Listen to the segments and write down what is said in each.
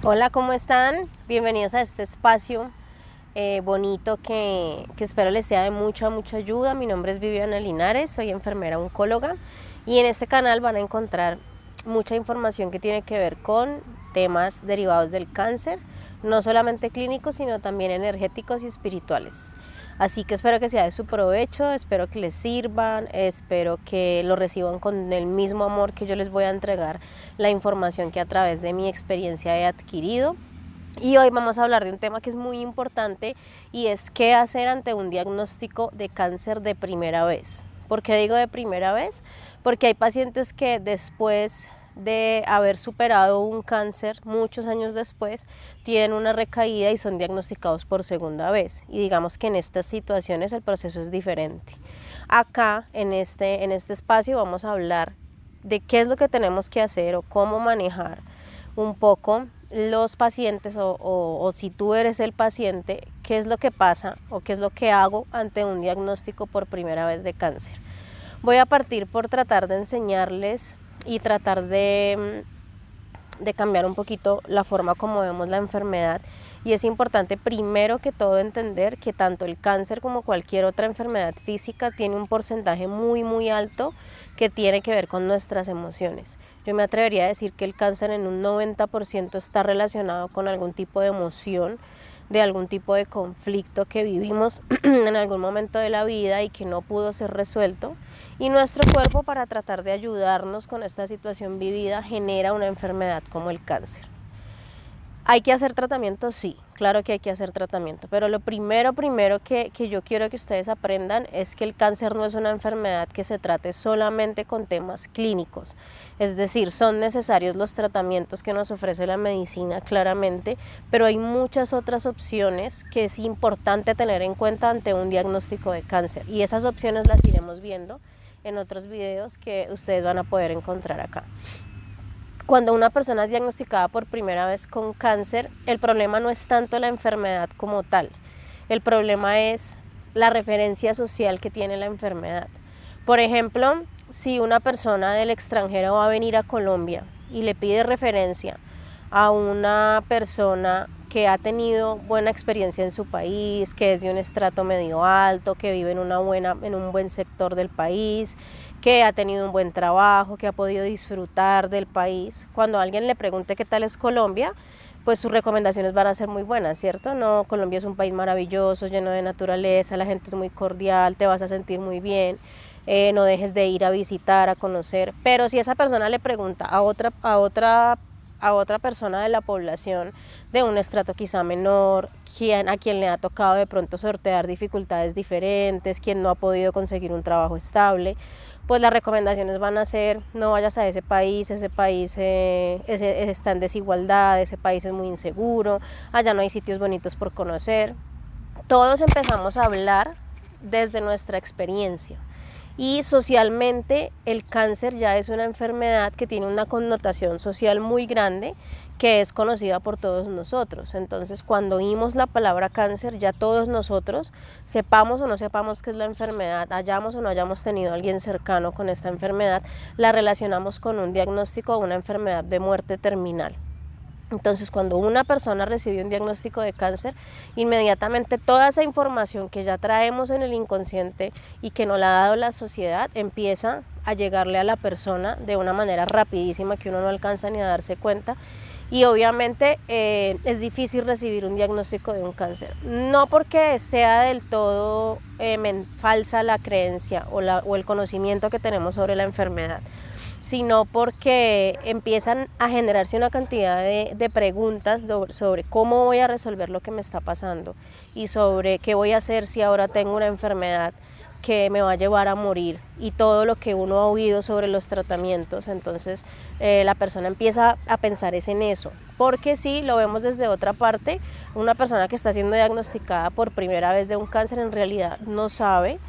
Hola, ¿cómo están? Bienvenidos a este espacio bonito que espero les sea de mucha ayuda. Mi nombre es Viviana Linares, soy enfermera oncóloga y en este canal van a encontrar mucha información que tiene que ver con temas derivados del cáncer, no solamente clínicos, sino también energéticos y espirituales. Así que espero que sea de su provecho, espero que les sirvan, espero que lo reciban con el mismo amor que yo les voy a entregar la información que a través de mi experiencia he adquirido. Y hoy vamos a hablar de un tema que es muy importante y es qué hacer ante un diagnóstico de cáncer de primera vez. ¿Por qué digo de primera vez? Porque hay pacientes que después de haber superado un cáncer muchos años después tienen una recaída y son diagnosticados por segunda vez, y digamos que en estas situaciones el proceso es diferente. Acá en este espacio vamos a hablar de qué es lo que tenemos que hacer o cómo manejar un poco los pacientes o si tú eres el paciente, qué es lo que pasa o qué es lo que hago ante un diagnóstico por primera vez de cáncer. Voy a partir por tratar de enseñarles y tratar de cambiar un poquito la forma como vemos la enfermedad. Y es importante primero que todo entender que tanto el cáncer como cualquier otra enfermedad física tiene un porcentaje muy alto que tiene que ver con nuestras emociones. Yo me atrevería a decir que el cáncer en un 90% está relacionado con algún tipo de emoción, de algún tipo de conflicto que vivimos en algún momento de la vida y que no pudo ser resuelto. Y nuestro cuerpo, para tratar de ayudarnos con esta situación vivida, genera una enfermedad como el cáncer. ¿Hay que hacer tratamiento? Sí, claro que hay que hacer tratamiento, pero lo primero que yo quiero que ustedes aprendan es que el cáncer no es una enfermedad que se trate solamente con temas clínicos. Es decir, son necesarios los tratamientos que nos ofrece la medicina, claramente, pero hay muchas otras opciones que es importante tener en cuenta ante un diagnóstico de cáncer, y esas opciones las iremos viendo en otros videos que ustedes van a poder encontrar acá. Cuando una persona es diagnosticada por primera vez con cáncer, el problema no es tanto la enfermedad como tal, el problema es la referencia social que tiene la enfermedad. Por ejemplo, si una persona del extranjero va a venir a Colombia y le pide referencia a una persona que ha tenido buena experiencia en su país, que es de un estrato medio alto, que vive en un buen sector del país, que ha tenido un buen trabajo, que ha podido disfrutar del país. Cuando alguien le pregunte qué tal es Colombia, pues sus recomendaciones van a ser muy buenas, ¿cierto? No, Colombia es un país maravilloso, lleno de naturaleza, la gente es muy cordial, te vas a sentir muy bien, no dejes de ir a visitar, a conocer. Pero si esa persona le pregunta a otra persona de la población de un estrato quizá menor, a quien le ha tocado de pronto sortear dificultades diferentes, quien no ha podido conseguir un trabajo estable, pues las recomendaciones van a ser: no vayas a ese país está en desigualdad, ese país es muy inseguro, allá no hay sitios bonitos por conocer. Todos empezamos a hablar desde nuestra experiencia. Y socialmente el cáncer ya es una enfermedad que tiene una connotación social muy grande, que es conocida por todos nosotros. Entonces, cuando oímos la palabra cáncer, ya todos nosotros, sepamos o no sepamos qué es la enfermedad, hayamos o no hayamos tenido a alguien cercano con esta enfermedad, la relacionamos con un diagnóstico de una enfermedad de muerte terminal. Entonces, cuando una persona recibe un diagnóstico de cáncer, inmediatamente toda esa información que ya traemos en el inconsciente y que nos la ha dado la sociedad empieza a llegarle a la persona de una manera rapidísima que uno no alcanza ni a darse cuenta. Y obviamente es difícil recibir un diagnóstico de un cáncer, no porque sea del todo falsa la creencia o el conocimiento que tenemos sobre la enfermedad, sino porque empiezan a generarse una cantidad de preguntas sobre cómo voy a resolver lo que me está pasando y sobre qué voy a hacer si ahora tengo una enfermedad que me va a llevar a morir, y todo lo que uno ha oído sobre los tratamientos. Entonces la persona empieza a pensar es en eso, porque si lo vemos desde otra parte, una persona que está siendo diagnosticada por primera vez de un cáncer en realidad no sabe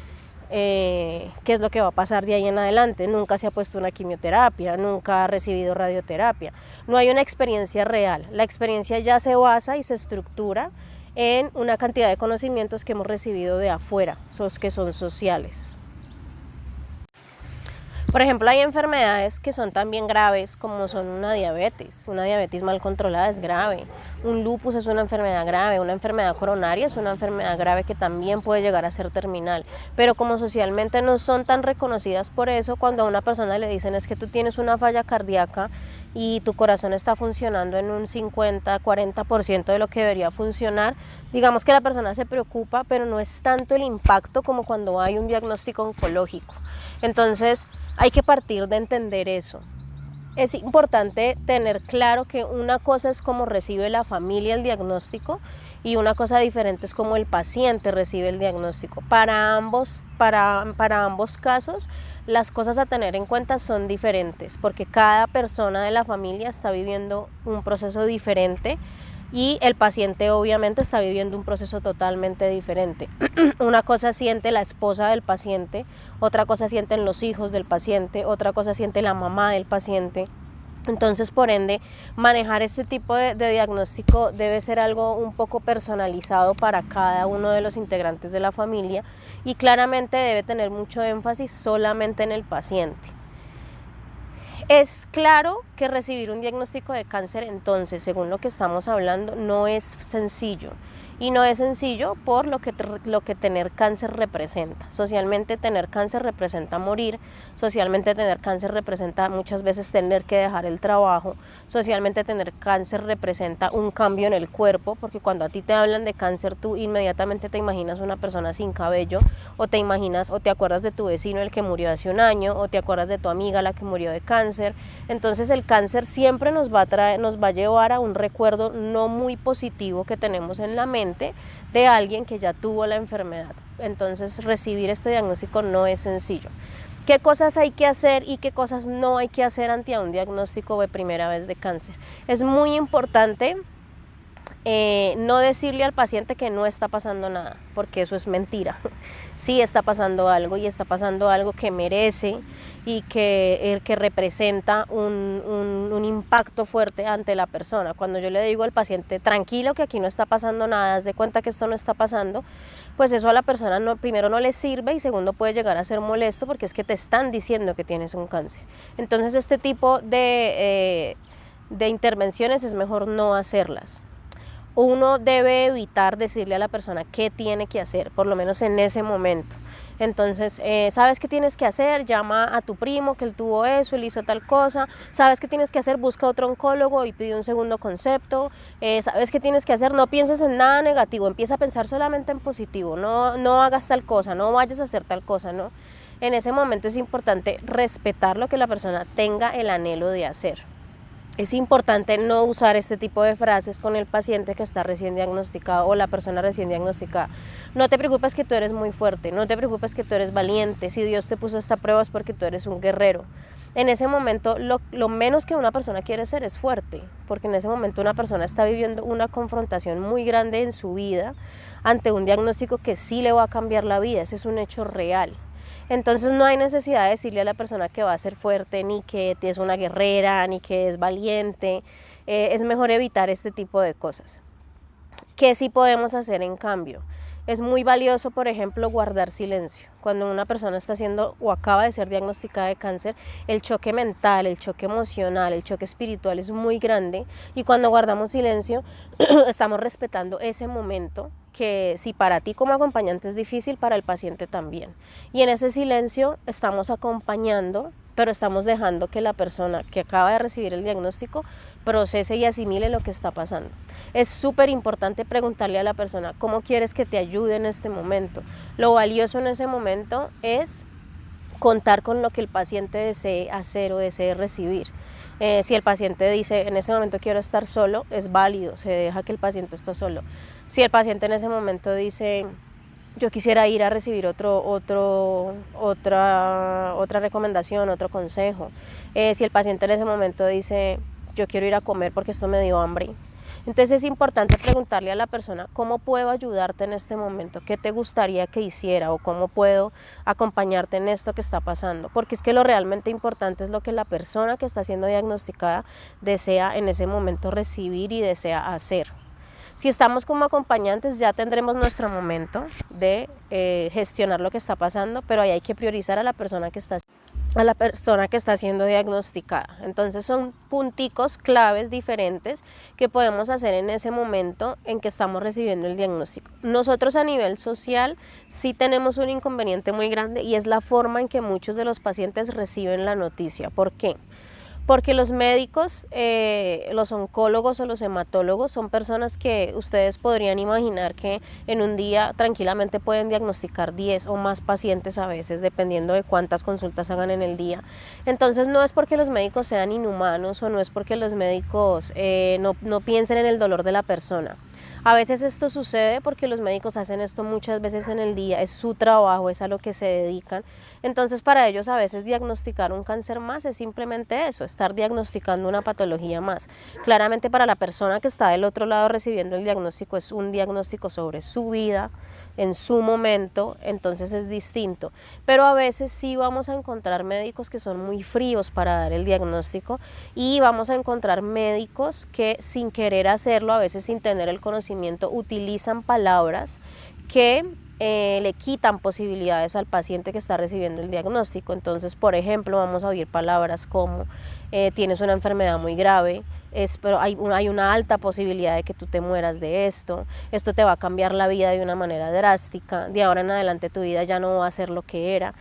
qué es lo que va a pasar de ahí en adelante. Nunca se ha puesto una quimioterapia, nunca ha recibido radioterapia, no hay una experiencia real. La experiencia ya se basa y se estructura en una cantidad de conocimientos que hemos recibido de afuera, que son sociales. Por ejemplo, hay enfermedades que son también graves, como son una diabetes. Una diabetes mal controlada es grave. Un lupus es una enfermedad grave. Una enfermedad coronaria es una enfermedad grave que también puede llegar a ser terminal. Pero como socialmente no son tan reconocidas por eso, cuando a una persona le dicen es que tú tienes una falla cardíaca y tu corazón está funcionando en un 50-40% de lo que debería funcionar, digamos que la persona se preocupa, pero no es tanto el impacto como cuando hay un diagnóstico oncológico. Entonces hay que partir de entender eso. Es importante tener claro que una cosa es cómo recibe la familia el diagnóstico y una cosa diferente es cómo el paciente recibe el diagnóstico. Para ambos casos, las cosas a tener en cuenta son diferentes, porque cada persona de la familia está viviendo un proceso diferente y el paciente obviamente está viviendo un proceso totalmente diferente. Una cosa siente la esposa del paciente, otra cosa sienten los hijos del paciente, otra cosa siente la mamá del paciente. Entonces, por ende, manejar este tipo de diagnóstico debe ser algo un poco personalizado para cada uno de los integrantes de la familia y claramente debe tener mucho énfasis solamente en el paciente. Es claro que recibir un diagnóstico de cáncer, entonces, según lo que estamos hablando, no es sencillo. Y no es sencillo por lo que tener cáncer representa. Socialmente tener cáncer representa morir, socialmente tener cáncer representa muchas veces tener que dejar el trabajo, socialmente tener cáncer representa un cambio en el cuerpo, porque cuando a ti te hablan de cáncer tú inmediatamente te imaginas una persona sin cabello, o te imaginas o te acuerdas de tu vecino el que murió hace un año, o te acuerdas de tu amiga la que murió de cáncer. Entonces el cáncer siempre nos va a llevar a un recuerdo no muy positivo que tenemos en la mente de alguien que ya tuvo la enfermedad. Entonces recibir este diagnóstico no es sencillo. ¿Qué cosas hay que hacer y qué cosas no hay que hacer ante un diagnóstico de primera vez de cáncer? Es muy importante no decirle al paciente que no está pasando nada, porque eso es mentira. Sí está pasando algo y está pasando algo que merece y que representa un impacto fuerte ante la persona. Cuando yo le digo al paciente, tranquilo que aquí no está pasando nada, haz de cuenta que esto no está pasando, pues eso a la persona primero no le sirve y segundo puede llegar a ser molesto porque es que te están diciendo que tienes un cáncer. Entonces este tipo de intervenciones es mejor no hacerlas. Uno debe evitar decirle a la persona qué tiene que hacer, por lo menos en ese momento. Entonces, ¿sabes qué tienes que hacer? Llama a tu primo que él tuvo eso, él hizo tal cosa. ¿Sabes qué tienes que hacer? Busca otro oncólogo y pide un segundo concepto. ¿Sabes qué tienes que hacer? No pienses en nada negativo, empieza a pensar solamente en positivo. No hagas tal cosa, no vayas a hacer tal cosa, ¿no? En ese momento es importante respetar lo que la persona tenga el anhelo de hacer. Es importante no usar este tipo de frases con el paciente que está recién diagnosticado o la persona recién diagnosticada. No te preocupes que tú eres muy fuerte, no te preocupes que tú eres valiente, si Dios te puso esta prueba es porque tú eres un guerrero. En ese momento lo menos que una persona quiere ser es fuerte, porque en ese momento una persona está viviendo una confrontación muy grande en su vida ante un diagnóstico que sí le va a cambiar la vida, ese es un hecho real. Entonces no hay necesidad de decirle a la persona que va a ser fuerte, ni que es una guerrera, ni que es valiente. Es mejor evitar este tipo de cosas. ¿Qué sí podemos hacer en cambio? Es muy valioso, por ejemplo, guardar silencio. Cuando una persona está siendo o acaba de ser diagnosticada de cáncer, el choque mental, el choque emocional, el choque espiritual es muy grande y cuando guardamos silencio estamos respetando ese momento que si para ti como acompañante es difícil, para el paciente también. Y en ese silencio estamos acompañando, pero estamos dejando que la persona que acaba de recibir el diagnóstico procese y asimile lo que está pasando. Es súper importante preguntarle a la persona cómo quieres que te ayude en este momento. Lo valioso en ese momento es contar con lo que el paciente desee hacer o desee recibir. Si el paciente dice en ese momento quiero estar solo, es válido, se deja que el paciente esté solo. Si el paciente en ese momento dice yo quisiera ir a recibir otra recomendación, otro consejo. Si el paciente en ese momento dice yo quiero ir a comer porque esto me dio hambre. Entonces es importante preguntarle a la persona cómo puedo ayudarte en este momento, qué te gustaría que hiciera o cómo puedo acompañarte en esto que está pasando, porque es que lo realmente importante es lo que la persona que está siendo diagnosticada desea en ese momento recibir y desea hacer. Si estamos como acompañantes ya tendremos nuestro momento de gestionar lo que está pasando, pero ahí hay que priorizar a la persona que está. a la persona que está siendo diagnosticada. Entonces son punticos claves diferentes que podemos hacer en ese momento en que estamos recibiendo el diagnóstico. Nosotros a nivel social sí tenemos un inconveniente muy grande y es la forma en que muchos de los pacientes reciben la noticia. ¿Por qué? Porque los médicos, los oncólogos o los hematólogos son personas que ustedes podrían imaginar que en un día tranquilamente pueden diagnosticar 10 o más pacientes a veces, dependiendo de cuántas consultas hagan en el día. Entonces no es porque los médicos sean inhumanos o no es porque los médicos no piensen en el dolor de la persona. A veces esto sucede porque los médicos hacen esto muchas veces en el día, es su trabajo, es a lo que se dedican. Entonces para ellos a veces diagnosticar un cáncer más es simplemente eso, estar diagnosticando una patología más. Claramente para la persona que está del otro lado recibiendo el diagnóstico es un diagnóstico sobre su vida, en su momento, entonces es distinto. Pero a veces sí vamos a encontrar médicos que son muy fríos para dar el diagnóstico y vamos a encontrar médicos que sin querer hacerlo, a veces sin tener el conocimiento, utilizan palabras que le quitan posibilidades al paciente que está recibiendo el diagnóstico. Entonces, por ejemplo, vamos a oír palabras como tienes una enfermedad muy grave, pero hay una alta posibilidad de que tú te mueras de esto te va a cambiar la vida de una manera drástica, de ahora en adelante tu vida ya no va a ser lo que era.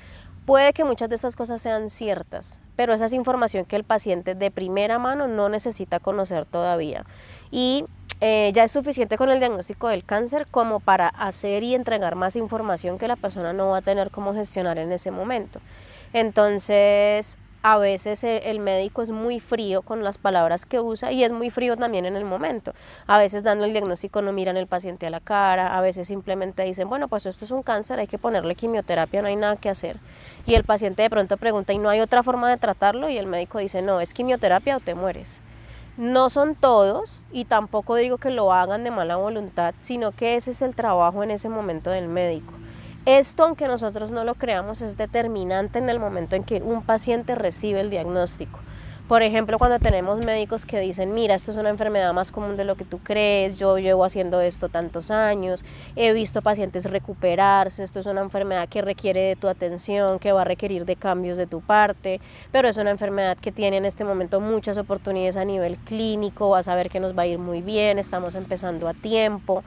Puede que muchas de estas cosas sean ciertas, pero esa es información que el paciente de primera mano no necesita conocer todavía. Y ya es suficiente con el diagnóstico del cáncer como para hacer y entregar más información que la persona no va a tener cómo gestionar en ese momento. Entonces, a veces el médico es muy frío con las palabras que usa y es muy frío también en el momento. A veces dando el diagnóstico no miran al paciente a la cara, a veces simplemente dicen, bueno, pues esto es un cáncer, hay que ponerle quimioterapia, no hay nada que hacer. Y el paciente de pronto pregunta, ¿y no hay otra forma de tratarlo? Y el médico dice, no, es quimioterapia o te mueres. No son todos y tampoco digo que lo hagan de mala voluntad, sino que ese es el trabajo en ese momento del médico. Esto, aunque nosotros no lo creamos, es determinante en el momento en que un paciente recibe el diagnóstico. Por ejemplo, cuando tenemos médicos que dicen, mira, esto es una enfermedad más común de lo que tú crees, yo llevo haciendo esto tantos años, he visto pacientes recuperarse, esto es una enfermedad que requiere de tu atención, que va a requerir de cambios de tu parte, pero es una enfermedad que tiene en este momento muchas oportunidades a nivel clínico, vas a ver que nos va a ir muy bien, estamos empezando a tiempo,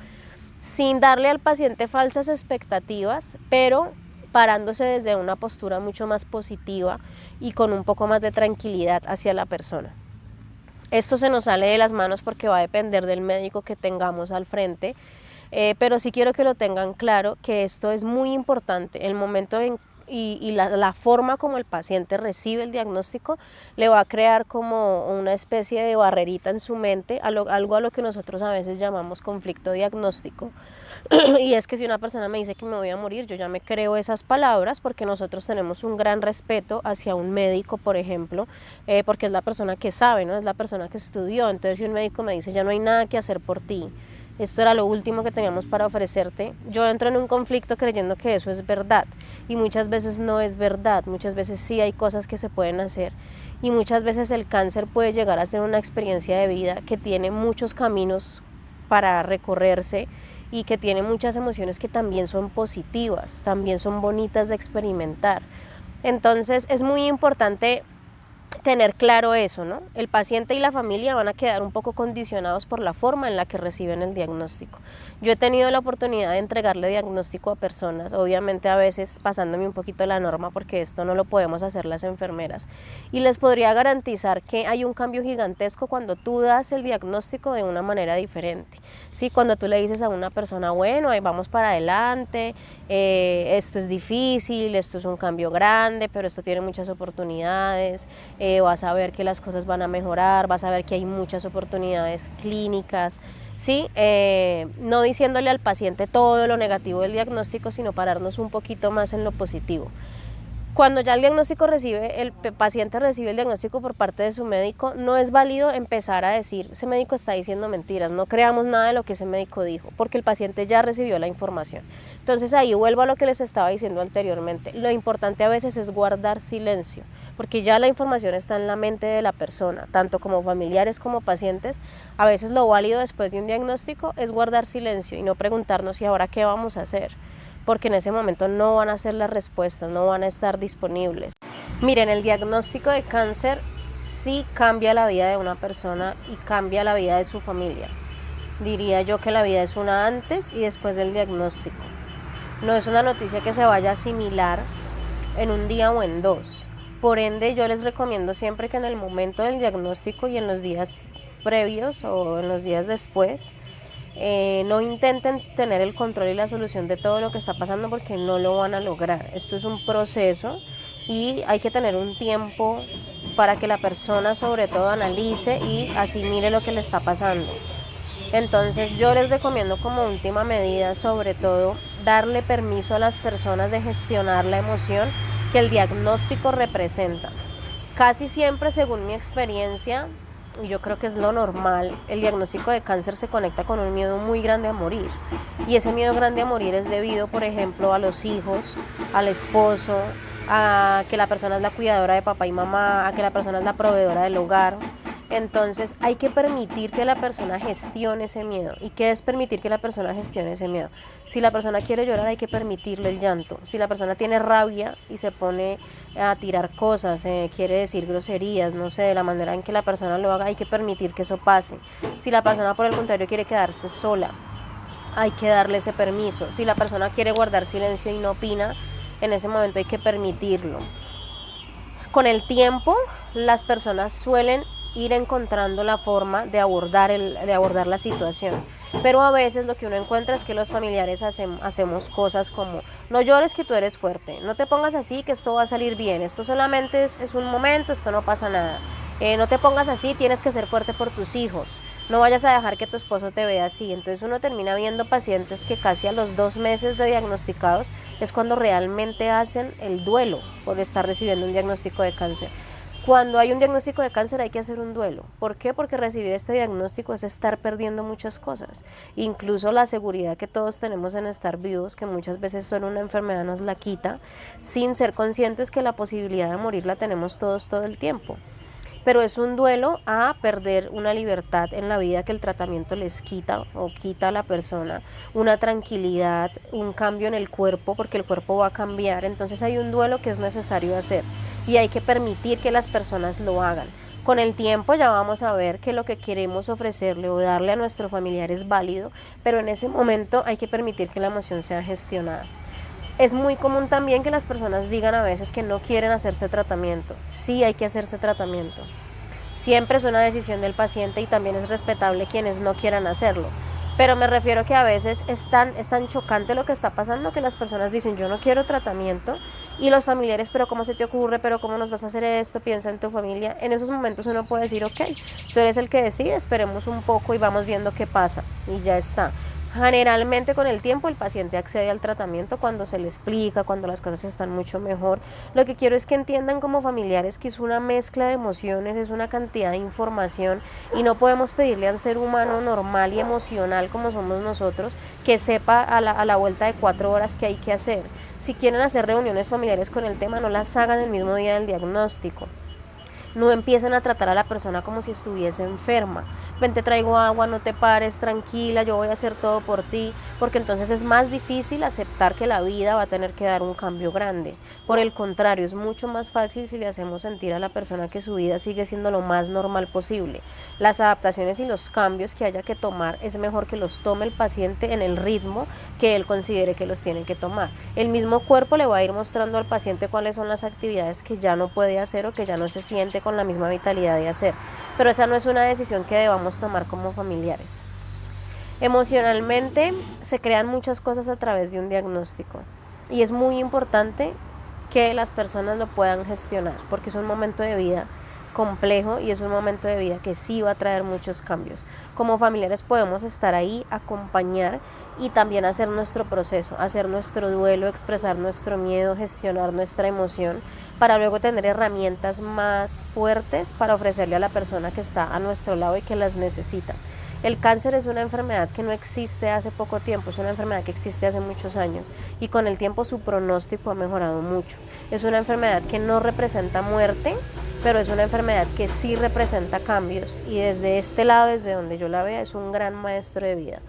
sin darle al paciente falsas expectativas, pero parándose desde una postura mucho más positiva y con un poco más de tranquilidad hacia la persona. Esto se nos sale de las manos porque va a depender del médico que tengamos al frente, pero sí quiero que lo tengan claro que esto es muy importante. El momento y la forma como el paciente recibe el diagnóstico le va a crear como una especie de barrerita en su mente, algo a lo que nosotros a veces llamamos conflicto diagnóstico. Y es que si una persona me dice que me voy a morir, yo ya me creo esas palabras porque nosotros tenemos un gran respeto hacia un médico, por ejemplo, porque es la persona que sabe, ¿no? Es la persona que estudió. Entonces si un médico me dice ya no hay nada que hacer por ti, esto era lo último que teníamos para ofrecerte, yo entro en un conflicto creyendo que eso es verdad y muchas veces no es verdad, muchas veces sí hay cosas que se pueden hacer y muchas veces el cáncer puede llegar a ser una experiencia de vida que tiene muchos caminos para recorrerse y que tiene muchas emociones que también son positivas, también son bonitas de experimentar. Entonces es muy importante tener claro eso, ¿no? El paciente y la familia van a quedar un poco condicionados por la forma en la que reciben el diagnóstico. Yo he tenido la oportunidad de entregarle diagnóstico a personas, obviamente a veces pasándome un poquito la norma porque esto no lo podemos hacer las enfermeras, y les podría garantizar que hay un cambio gigantesco cuando tú das el diagnóstico de una manera diferente. Sí, cuando tú le dices a una persona, bueno, ahí vamos para adelante, esto es difícil, esto es un cambio grande, pero esto tiene muchas oportunidades, vas a ver que las cosas van a mejorar, vas a ver que hay muchas oportunidades clínicas, ¿sí? No diciéndole al paciente todo lo negativo del diagnóstico, sino pararnos un poquito más en lo positivo. Cuando ya el paciente recibe el diagnóstico por parte de su médico, no es válido empezar a decir, ese médico está diciendo mentiras, no creamos nada de lo que ese médico dijo, porque el paciente ya recibió la información. Entonces ahí vuelvo a lo que les estaba diciendo anteriormente, lo importante a veces es guardar silencio, porque ya la información está en la mente de la persona, tanto como familiares como pacientes. A veces lo válido después de un diagnóstico es guardar silencio y no preguntarnos, ¿y ahora qué vamos a hacer? Porque en ese momento no van a ser las respuestas, no van a estar disponibles. Miren, el diagnóstico de cáncer sí cambia la vida de una persona y cambia la vida de su familia. Diría yo que la vida es una antes y después del diagnóstico. No es una noticia que se vaya a asimilar en un día o en dos. Por ende, yo les recomiendo siempre que en el momento del diagnóstico y en los días previos o en los días después, no intenten tener el control y la solución de todo lo que está pasando, porque no lo van a lograr. Esto es un proceso y hay que tener un tiempo para que la persona sobre todo analice y asimile lo que le está pasando. Entonces yo les recomiendo como última medida, sobre todo, darle permiso a las personas de gestionar la emoción que el diagnóstico representa. Casi siempre, según mi experiencia, y yo creo que es lo normal, el diagnóstico de cáncer se conecta con un miedo muy grande a morir. Y ese miedo grande a morir es debido, por ejemplo, a los hijos, al esposo, a que la persona es la cuidadora de papá y mamá, a que la persona es la proveedora del hogar. Entonces hay que permitir que la persona gestione ese miedo. ¿Y qué es permitir que la persona gestione ese miedo? Si la persona quiere llorar, hay que permitirle el llanto. Si la persona tiene rabia y se pone a tirar cosas, quiere decir groserías, no sé, de la manera en que la persona lo haga, hay que permitir que eso pase. Si la persona por el contrario quiere quedarse sola, hay que darle ese permiso. Si la persona quiere guardar silencio y no opina, en ese momento hay que permitirlo. Con el tiempo, las personas suelen ir encontrando la forma de abordar la situación, pero a veces lo que uno encuentra es que los familiares hacemos cosas como: no llores, que tú eres fuerte, no te pongas así, que esto va a salir bien, esto solamente es un momento, esto no pasa nada, no te pongas así, tienes que ser fuerte por tus hijos, no vayas a dejar que tu esposo te vea así. Entonces uno termina viendo pacientes que casi a los 2 meses de diagnosticados es cuando realmente hacen el duelo por estar recibiendo un diagnóstico de cáncer. Cuando hay un diagnóstico de cáncer hay que hacer un duelo. ¿Por qué? Porque recibir este diagnóstico es estar perdiendo muchas cosas. Incluso la seguridad que todos tenemos en estar vivos, que muchas veces solo una enfermedad nos la quita, sin ser conscientes que la posibilidad de morir la tenemos todos todo el tiempo. Pero es un duelo a perder una libertad en la vida que el tratamiento les quita o quita a la persona, una tranquilidad, un cambio en el cuerpo, porque el cuerpo va a cambiar. Entonces hay un duelo que es necesario hacer y hay que permitir que las personas lo hagan. Con el tiempo ya vamos a ver que lo que queremos ofrecerle o darle a nuestro familiar es válido, pero en ese momento hay que permitir que la emoción sea gestionada. Es muy común también que las personas digan a veces que no quieren hacerse tratamiento. Sí, hay que hacerse tratamiento. Siempre es una decisión del paciente y también es respetable quienes no quieran hacerlo. Pero me refiero que a veces es tan chocante lo que está pasando que las personas dicen: yo no quiero tratamiento, y los familiares: pero ¿cómo se te ocurre? ¿Pero cómo nos vas a hacer esto? Piensa en tu familia. En esos momentos uno puede decir: ok, tú eres el que decide, esperemos un poco y vamos viendo qué pasa, y ya está. Generalmente con el tiempo el paciente accede al tratamiento cuando se le explica, cuando las cosas están mucho mejor. Lo que quiero es que entiendan como familiares que es una mezcla de emociones, es una cantidad de información, y no podemos pedirle a un ser humano normal y emocional como somos nosotros que sepa a la vuelta de 4 horas qué hay que hacer. Si quieren hacer reuniones familiares con el tema, no las hagan el mismo día del diagnóstico. No empiecen a tratar a la persona como si estuviese enferma. Ven, te traigo agua, no te pares, tranquila, yo voy a hacer todo por ti, porque entonces es más difícil aceptar que la vida va a tener que dar un cambio grande. Por el contrario, es mucho más fácil si le hacemos sentir a la persona que su vida sigue siendo lo más normal posible. Las adaptaciones y los cambios que haya que tomar es mejor que los tome el paciente en el ritmo que él considere que los tiene que tomar. El mismo cuerpo le va a ir mostrando al paciente cuáles son las actividades que ya no puede hacer o que ya no se siente con la misma vitalidad de hacer, pero esa no es una decisión que debamos tomar como familiares. Emocionalmente se crean muchas cosas a través de un diagnóstico y es muy importante que las personas lo puedan gestionar, porque es un momento de vida complejo y es un momento de vida que sí va a traer muchos cambios. Como familiares podemos estar ahí, acompañar y también hacer nuestro proceso, hacer nuestro duelo, expresar nuestro miedo, gestionar nuestra emoción, para luego tener herramientas más fuertes para ofrecerle a la persona que está a nuestro lado y que las necesita. El cáncer es una enfermedad que no existe hace poco tiempo, es una enfermedad que existe hace muchos años y con el tiempo su pronóstico ha mejorado mucho. Es una enfermedad que no representa muerte, pero es una enfermedad que sí representa cambios, y desde este lado, desde donde yo la vea, es un gran maestro de vida.